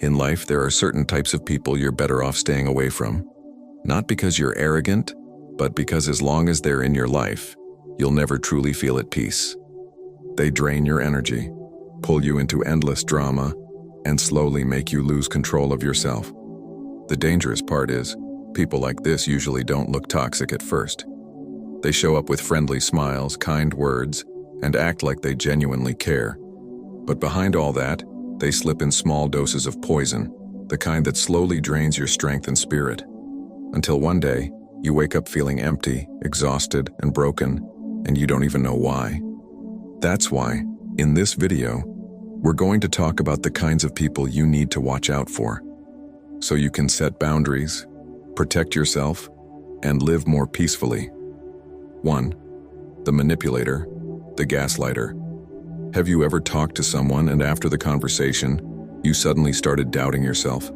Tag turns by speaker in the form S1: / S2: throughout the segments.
S1: In life, there are certain types of people you're better off staying away from. Not because you're arrogant, but because as long as they're in your life, you'll never truly feel at peace. They drain your energy, pull you into endless drama, and slowly make you lose control of yourself. The dangerous part is, people like this usually don't look toxic at first. They show up with friendly smiles, kind words, and act like they genuinely care. But behind all that, they slip in small doses of poison, the kind that slowly drains your strength and spirit. Until one day, you wake up feeling empty, exhausted, and broken, and you don't even know why. That's why, in this video, we're going to talk about the kinds of people you need to watch out for, so you can set boundaries, protect yourself, and live more peacefully. 1. The manipulator, the gaslighter. Have you ever talked to someone and after the conversation, you suddenly started doubting yourself?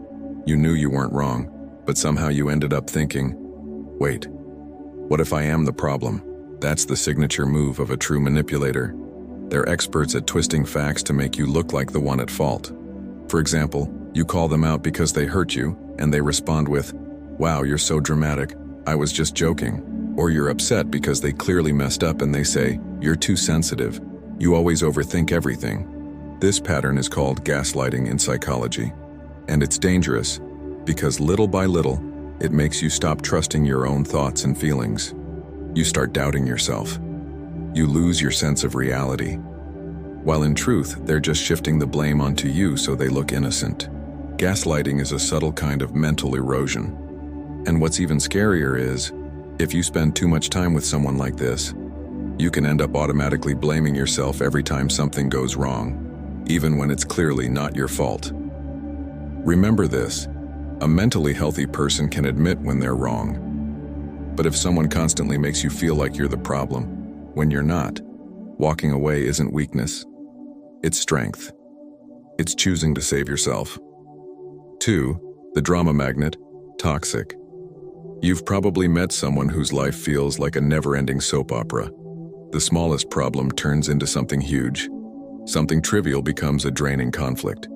S1: You knew you weren't wrong, but somehow you ended up thinking, wait, what if I am the problem? That's the signature move of a true manipulator. They're experts at twisting facts to make you look like the one at fault. For example, you call them out because they hurt you, and they respond with, "Wow, you're so dramatic, I was just joking." Or you're upset because they clearly messed up and they say, "You're too sensitive, you always overthink everything." This pattern is called gaslighting in psychology, and it's dangerous because little by little, it makes you stop trusting your own thoughts and feelings. You start doubting yourself. You lose your sense of reality. While in truth, they're just shifting the blame onto you so they look innocent. Gaslighting is a subtle kind of mental erosion. And what's even scarier is, if you spend too much time with someone like this, you can end up automatically blaming yourself every time something goes wrong, even when it's clearly not your fault. Remember this, a mentally healthy person can admit when they're wrong. But if someone constantly makes you feel like you're the problem, when you're not, walking away isn't weakness. It's strength. It's choosing to save yourself. 2. The drama magnet, toxic. You've probably met someone whose life feels like a never-ending soap opera. The smallest problem turns into something huge. Something trivial becomes a draining conflict.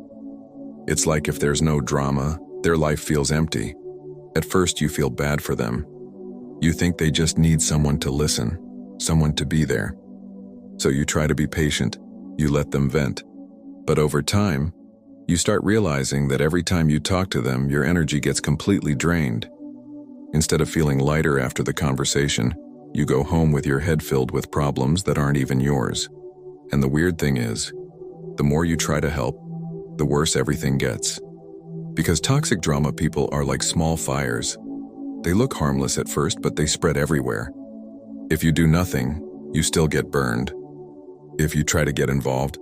S1: It's like if there's no drama, their life feels empty. At first you feel bad for them. You think they just need someone to listen, someone to be there. So you try to be patient, you let them vent. But over time, you start realizing that every time you talk to them, your energy gets completely drained. Instead of feeling lighter after the conversation, you go home with your head filled with problems that aren't even yours. And the weird thing is, the more you try to help, the worse everything gets. Because toxic drama people are like small fires. They look harmless at first, but they spread everywhere. If you do nothing, you still get burned. If you try to get involved,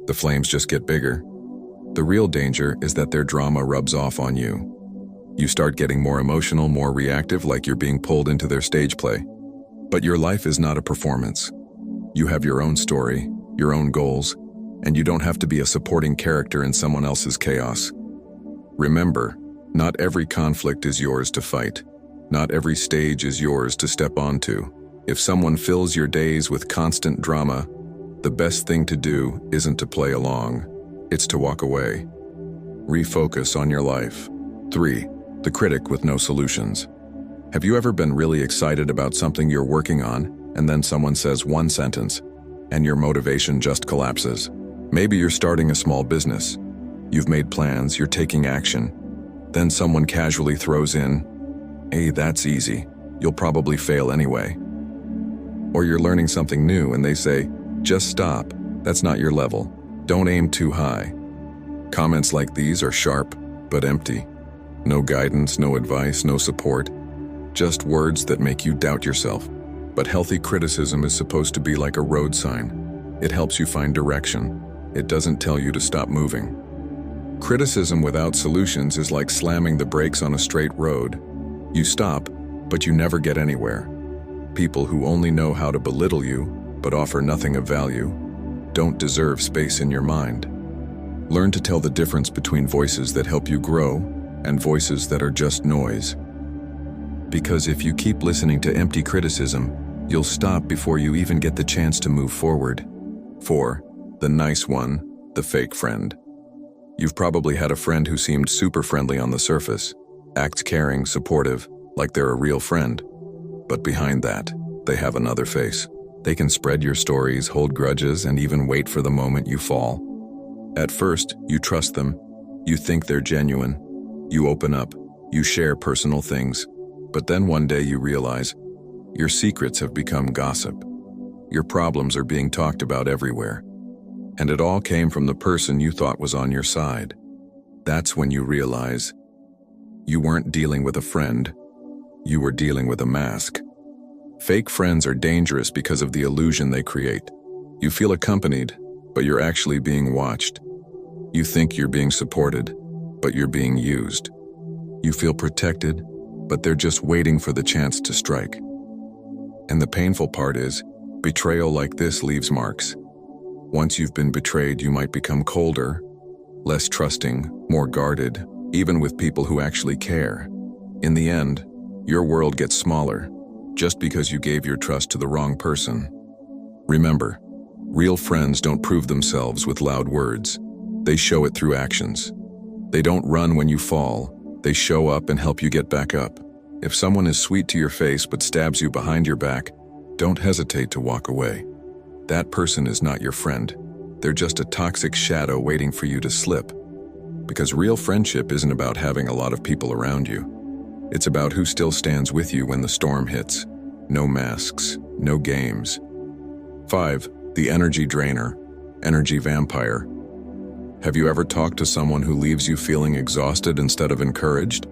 S1: the flames just get bigger. The real danger is that their drama rubs off on you. You start getting more emotional, more reactive, like you're being pulled into their stage play. But your life is not a performance. You have your own story, your own goals, and you don't have to be a supporting character in someone else's chaos. Remember, not every conflict is yours to fight. Not every stage is yours to step onto. If someone fills your days with constant drama, the best thing to do isn't to play along, it's to walk away. Refocus on your life. 3. The critic with no solutions. Have you ever been really excited about something you're working on, and then someone says one sentence, and your motivation just collapses? Maybe you're starting a small business. You've made plans, you're taking action. Then someone casually throws in, "Hey, that's easy. You'll probably fail anyway." Or you're learning something new and they say, "Just stop. That's not your level. Don't aim too high." Comments like these are sharp, but empty. No guidance, no advice, no support. Just words that make you doubt yourself. But healthy criticism is supposed to be like a road sign. It helps you find direction. It doesn't tell you to stop moving. Criticism without solutions is like slamming the brakes on a straight road. You stop, but you never get anywhere. People who only know how to belittle you, but offer nothing of value, don't deserve space in your mind. Learn to tell the difference between voices that help you grow and voices that are just noise. Because if you keep listening to empty criticism, you'll stop before you even get the chance to move forward. 4. The nice one, the fake friend. You've probably had a friend who seemed super friendly on the surface, acts caring, supportive, like they're a real friend. But behind that, they have another face. They can spread your stories, hold grudges, and even wait for the moment you fall. At first, you trust them. You think they're genuine. You open up. You share personal things. But then one day you realize your secrets have become gossip. Your problems are being talked about everywhere. And it all came from the person you thought was on your side. That's when you realize you weren't dealing with a friend. You were dealing with a mask. Fake friends are dangerous because of the illusion they create. You feel accompanied, but you're actually being watched. You think you're being supported, but you're being used. You feel protected, but they're just waiting for the chance to strike. And the painful part is, betrayal like this leaves marks. Once you've been betrayed, you might become colder, less trusting, more guarded, even with people who actually care. In the end, your world gets smaller, just because you gave your trust to the wrong person. Remember, real friends don't prove themselves with loud words. They show it through actions. They don't run when you fall. They show up and help you get back up. If someone is sweet to your face but stabs you behind your back, don't hesitate to walk away. That person is not your friend. They're just a toxic shadow waiting for you to slip. Because real friendship isn't about having a lot of people around you. It's about who still stands with you when the storm hits. No masks, no games. 5. The energy drainer, energy vampire. Have you ever talked to someone who leaves you feeling exhausted instead of encouraged?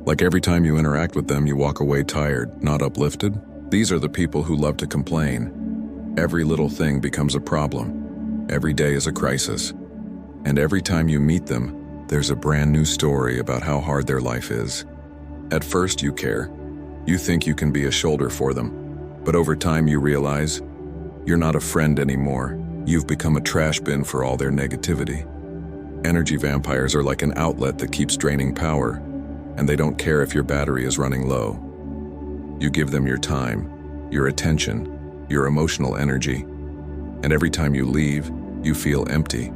S1: Like every time you interact with them, you walk away tired, not uplifted? These are the people who love to complain. Every little thing becomes a problem. Every day is a crisis. And every time you meet them, there's a brand new story about how hard their life is. At first you care. You think you can be a shoulder for them. But over time you realize you're not a friend anymore. You've become a trash bin for all their negativity. Energy vampires are like an outlet that keeps draining power, and they don't care if your battery is running low. You give them your time, your attention, your emotional energy, and every time you leave, you feel empty,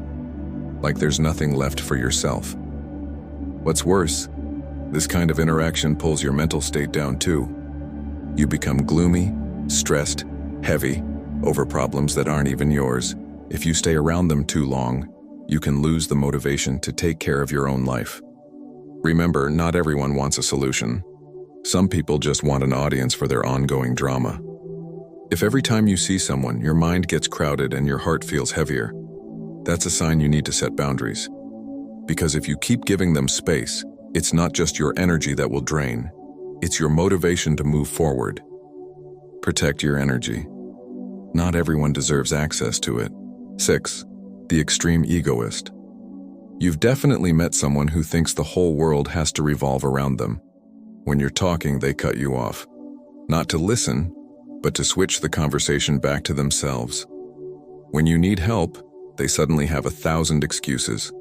S1: like there's nothing left for yourself. What's worse, this kind of interaction pulls your mental state down too. You become gloomy, stressed, heavy, over problems that aren't even yours. If you stay around them too long, you can lose the motivation to take care of your own life. Remember, not everyone wants a solution. Some people just want an audience for their ongoing drama. If every time you see someone, your mind gets crowded and your heart feels heavier, that's a sign you need to set boundaries. Because if you keep giving them space, it's not just your energy that will drain, it's your motivation to move forward. Protect your energy. Not everyone deserves access to it. 6. The extreme egoist. You've definitely met someone who thinks the whole world has to revolve around them. When you're talking, they cut you off. Not to listen, but to switch the conversation back to themselves. When you need help, they suddenly have 1,000 excuses.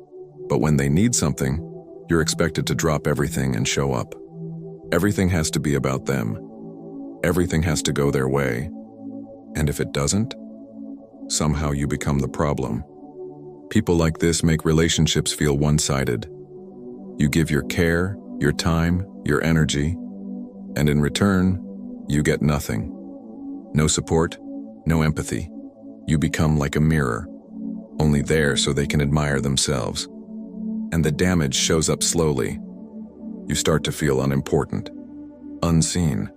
S1: But when they need something, you're expected to drop everything and show up. Everything has to be about them. Everything has to go their way. And if it doesn't, somehow you become the problem. People like this make relationships feel one-sided. You give your care, your time, your energy, and in return, you get nothing. No support, no empathy. You become like a mirror, only there so they can admire themselves. And the damage shows up slowly. You start to feel unimportant, unseen,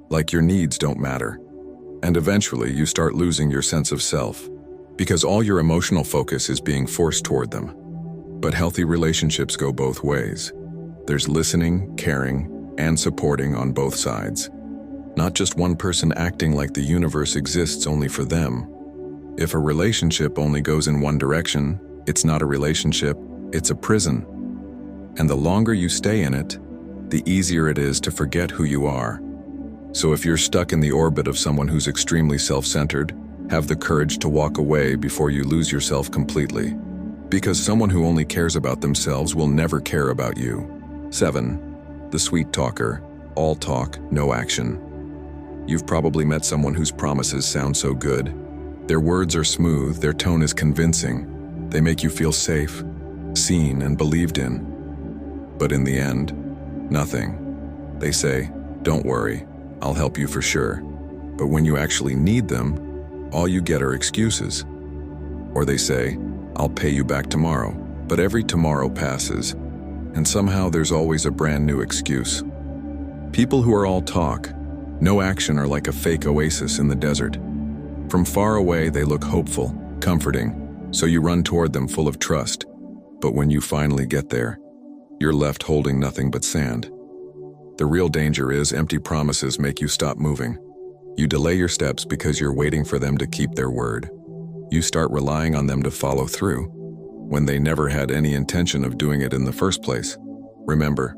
S1: like your needs don't matter. And eventually you start losing your sense of self, because all your emotional focus is being forced toward them. But healthy relationships go both ways. There's listening, caring, and supporting on both sides. Not just one person acting like the universe exists only for them. If a relationship only goes in one direction, it's not a relationship, it's a prison. And the longer you stay in it, the easier it is to forget who you are. So if you're stuck in the orbit of someone who's extremely self-centered, have the courage to walk away before you lose yourself completely. Because someone who only cares about themselves will never care about you. 7. The sweet talker. All talk, no action. You've probably met someone whose promises sound so good. Their words are smooth, their tone is convincing. They make you feel safe. seen and believed in. But in the end, nothing. They say, "Don't worry, I'll help you for sure." But when you actually need them, all you get are excuses. Or they say, "I'll pay you back tomorrow." But every tomorrow passes, and somehow there's always a brand new excuse. People who are all talk, no action, are like a fake oasis in the desert. From far away, they look hopeful, comforting, so you run toward them full of trust. But when you finally get there, you're left holding nothing but sand. The real danger is empty promises make you stop moving. You delay your steps because you're waiting for them to keep their word. You start relying on them to follow through, when they never had any intention of doing it in the first place. Remember,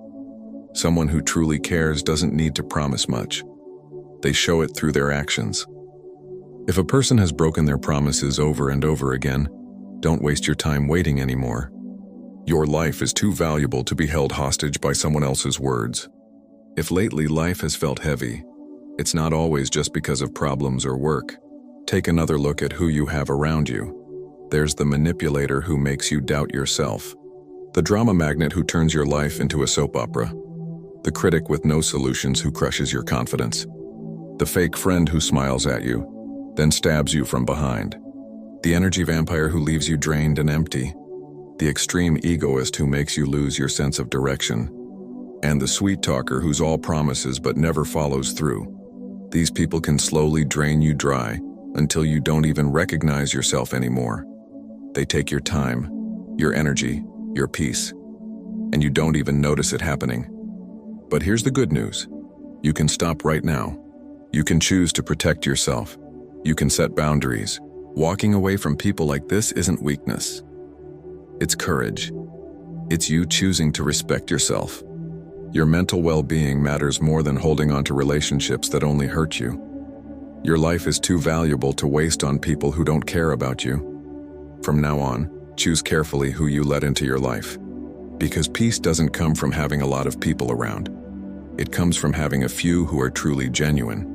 S1: someone who truly cares doesn't need to promise much. They show it through their actions. If a person has broken their promises over and over again, don't waste your time waiting anymore. Your life is too valuable to be held hostage by someone else's words. If lately life has felt heavy, it's not always just because of problems or work. Take another look at who you have around you. There's the manipulator who makes you doubt yourself. The drama magnet who turns your life into a soap opera. The critic with no solutions who crushes your confidence. The fake friend who smiles at you, then stabs you from behind. The energy vampire who leaves you drained and empty. The extreme egoist who makes you lose your sense of direction. And the sweet talker who's all promises but never follows through. These people can slowly drain you dry until you don't even recognize yourself anymore. They take your time, your energy, your peace, and you don't even notice it happening. But here's the good news. You can stop right now. You can choose to protect yourself. You can set boundaries. Walking away from people like this isn't weakness. It's courage. It's you choosing to respect yourself. Your mental well-being matters more than holding on to relationships that only hurt you. Your life is too valuable to waste on people who don't care about you. From now on, choose carefully who you let into your life. Because peace doesn't come from having a lot of people around. It comes from having a few who are truly genuine.